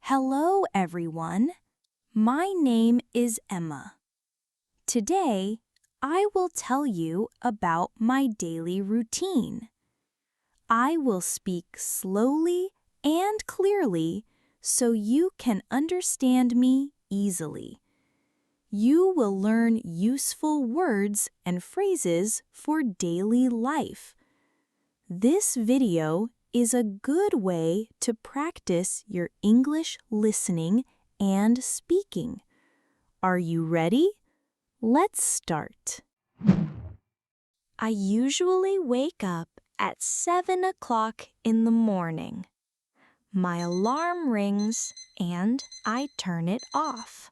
Hello, everyone. My name is Emma. Today, I will tell you about my daily routine. I will speak slowly and clearly so you can understand me easily. You will learn useful words and phrases for daily life. This video is a good way to practice your English listening and speaking. Are you ready? Let's start. I usually wake up at 7 o'clock in the morning. My alarm rings and I turn it off.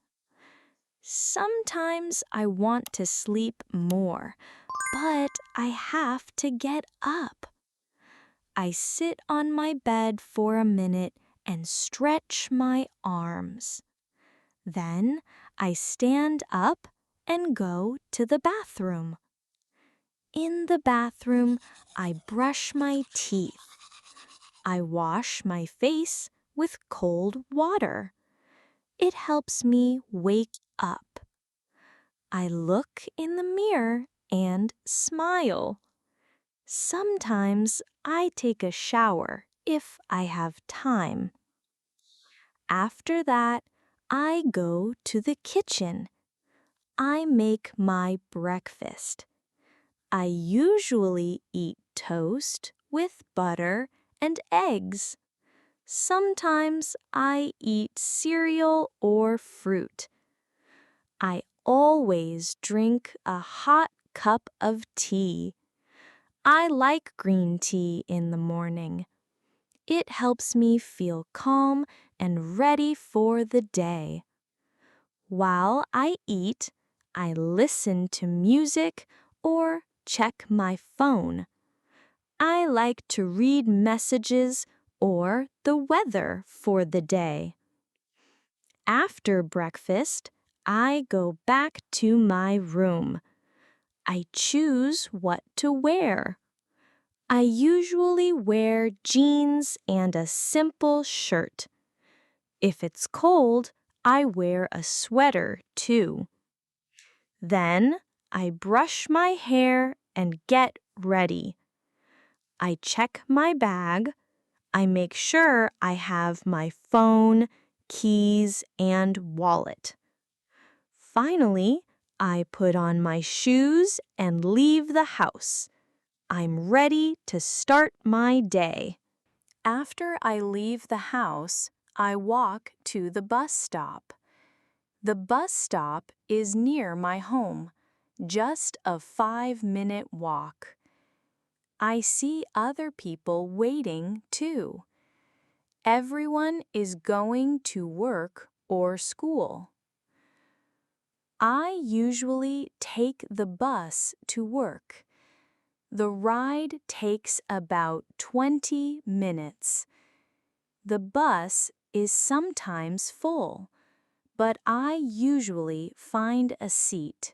Sometimes I want to sleep more, but I have to get up. I sit on my bed for a minute and stretch my arms. Then I stand up and go to the bathroom. In the bathroom, I brush my teeth. I wash my face with cold water. It helps me wake up. I look in the mirror and smile. Sometimes I take a shower if I have time. After that, I go to the kitchen. I make my breakfast. I usually eat toast with butter and eggs. Sometimes I eat cereal or fruit. I always drink a hot cup of tea. I like green tea in the morning. It helps me feel calm and ready for the day. While I eat, I listen to music or check my phone. I like to read messages or the weather for the day. After breakfast, I go back to my room. I choose what to wear. I usually wear jeans and a simple shirt. If it's cold, I wear a sweater too. Then I brush my hair and get ready. I check my bag. I make sure I have my phone, keys, and wallet. Finally, I put on my shoes and leave the house. I'm ready to start my day. After I leave the house, I walk to the bus stop. The bus stop is near my home, just a 5-minute walk. I see other people waiting too. Everyone is going to work or school. I usually take the bus to work. The ride takes about 20 minutes. The bus is sometimes full, but I usually find a seat.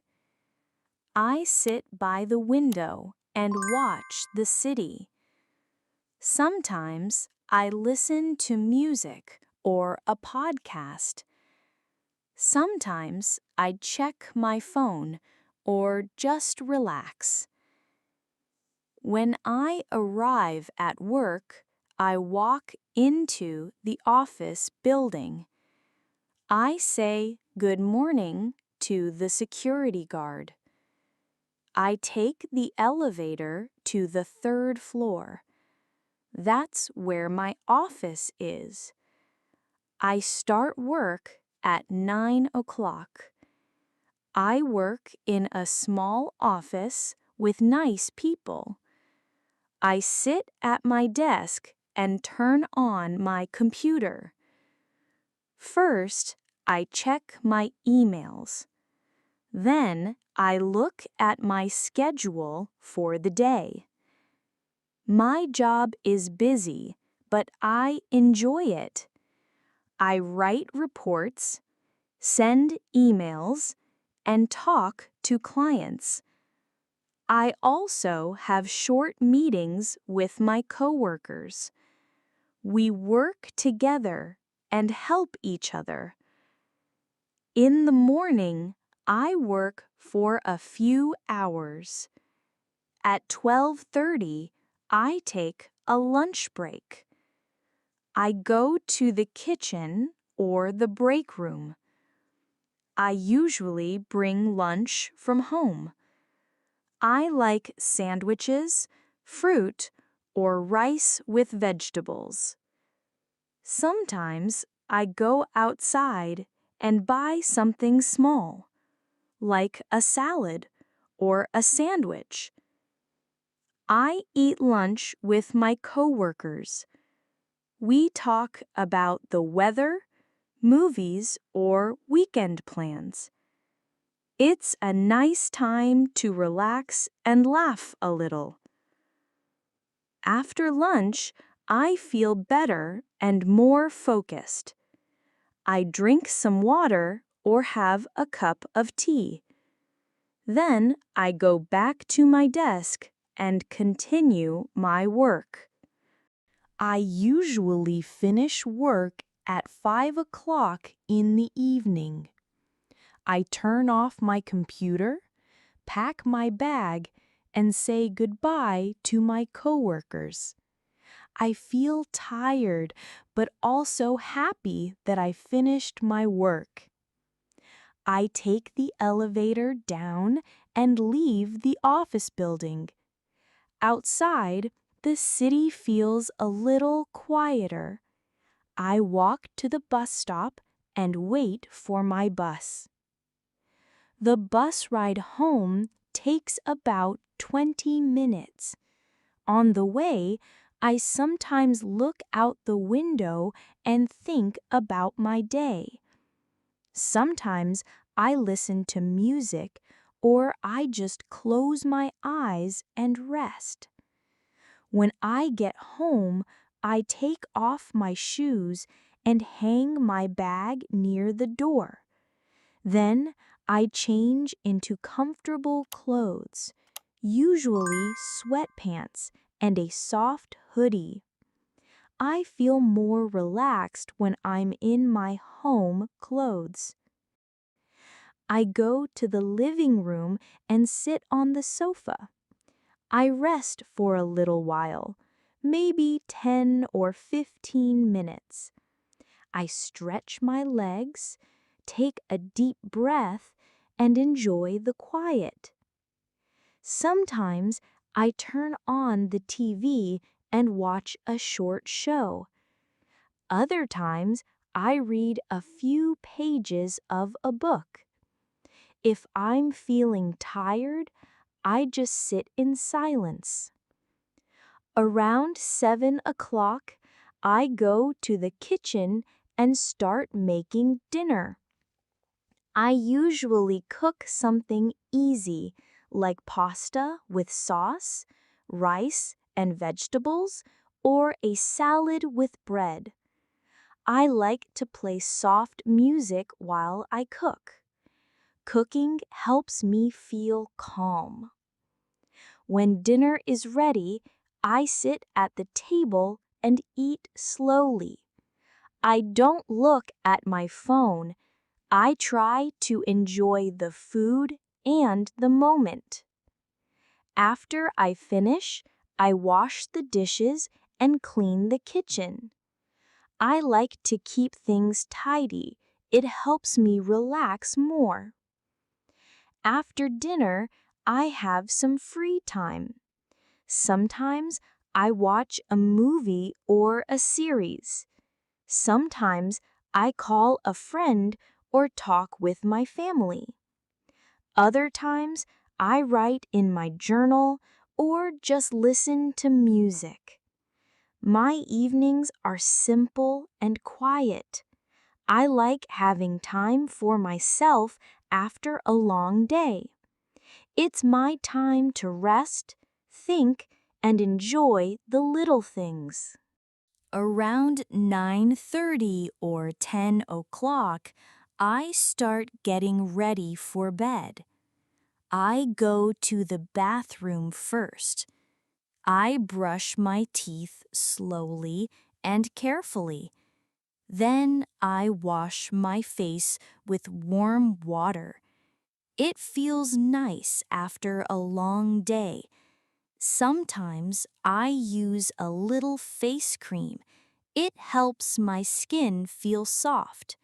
I sit by the window and watch the city. Sometimes I listen to music or a podcast. Sometimes I check my phone or just relax. When I arrive at work, I walk into the office building. I say good morning to the security guard. I take the elevator to the 3rd floor. That's where my office is. I start work at 9 o'clock. I work in a small office with nice people. I sit at my desk and turn on my computer. First, I check my emails. Then I look at my schedule for the day. My job is busy, but I enjoy it. I write reports, send emails, and talk to clients. I also have short meetings with my coworkers. We work together and help each other. In the morning, I work for a few hours. At 12:30, I take a lunch break. I go to the kitchen or the break room. I usually bring lunch from home. I like sandwiches, fruit, or rice with vegetables. Sometimes I go outside and buy something small, like a salad or a sandwich. I eat lunch with my coworkers. We talk about the weather, movies, or weekend plans. It's a nice time to relax and laugh a little. After lunch, I feel better and more focused. I drink some water or have a cup of tea. Then I go back to my desk and continue my work. I usually finish work at 5 o'clock in the evening. I turn off my computer, pack my bag, and say goodbye to my coworkers. I feel tired, but also happy that I finished my work. I take the elevator down and leave the office building. Outside, the city feels a little quieter. I walk to the bus stop and wait for my bus. The bus ride home takes about 20 minutes. On the way, I sometimes look out the window and think about my day. Sometimes I listen to music or I just close my eyes and rest. When I get home, I take off my shoes and hang my bag near the door. Then I change into comfortable clothes, usually sweatpants and a soft hoodie. I feel more relaxed when I'm in my home clothes. I go to the living room and sit on the sofa. I rest for a little while, maybe 10 or 15 minutes. I stretch my legs, take a deep breath, and enjoy the quiet. Sometimes I turn on the TV and watch a short show. Other times I read a few pages of a book. If I'm feeling tired, I just sit in silence. Around 7 o'clock, I go to the kitchen and start making dinner. I usually cook something easy, like pasta with sauce, rice and vegetables, or a salad with bread. I like to play soft music while I cook. Cooking helps me feel calm. When dinner is ready, I sit at the table and eat slowly. I don't look at my phone. I try to enjoy the food and the moment. After I finish, I wash the dishes and clean the kitchen. I like to keep things tidy. It helps me relax more. After dinner, I have some free time. Sometimes I watch a movie or a series. Sometimes I call a friend or talk with my family. Other times I write in my journal or just listen to music. My evenings are simple and quiet. I like having time for myself after a long day. It's my time to rest, think, and enjoy the little things. Around 9:30 or 10 o'clock, I start getting ready for bed. I go to the bathroom first. I brush my teeth slowly and carefully. Then I wash my face with warm water. It feels nice after a long day. Sometimes I use a little face cream. It helps my skin feel soft.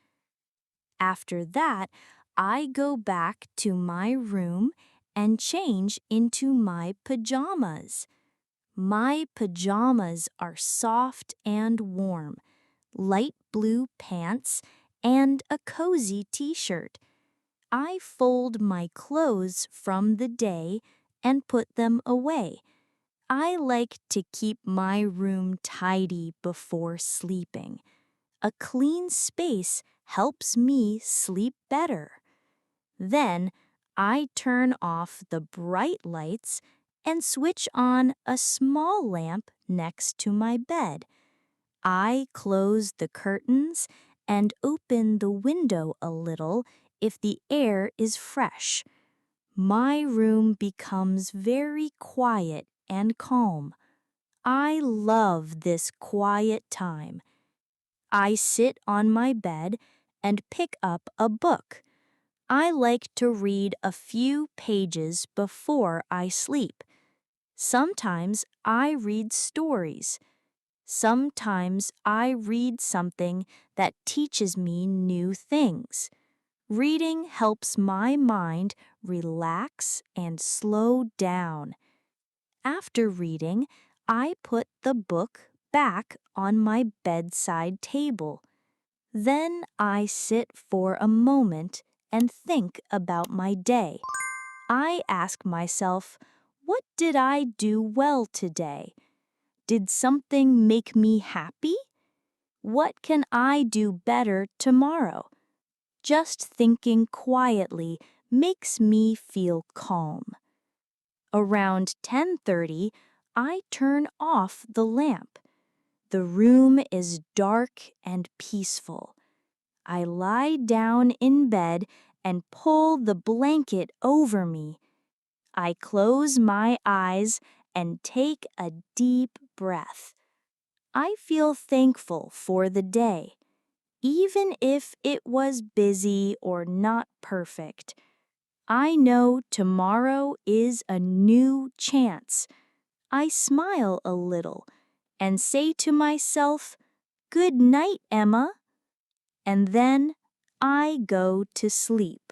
After that, I go back to my room and change into my pajamas. My pajamas are soft and warm, light blue pants, and a cozy t-shirt. I fold my clothes from the day and put them away. I like to keep my room tidy before sleeping. A clean space helps me sleep better. Then I turn off the bright lights and switch on a small lamp next to my bed. I close the curtains and open the window a little if the air is fresh. My room becomes very quiet and calm. I love this quiet time. I sit on my bed and pick up a book. I like to read a few pages before I sleep. Sometimes I read stories. Sometimes I read something that teaches me new things. Reading helps my mind relax and slow down. After reading, I put the book back on my bedside table. Then I sit for a moment and think about my day. I ask myself, what did I do well today? Did something make me happy? What can I do better tomorrow? Just thinking quietly makes me feel calm. Around 10:30, I turn off the lamp. The room is dark and peaceful. I lie down in bed and pull the blanket over me. I close my eyes and take a deep breath. I feel thankful for the day, even if it was busy or not perfect. I know tomorrow is a new chance. I smile a little and say to myself, "Good night, Emma," and then I go to sleep.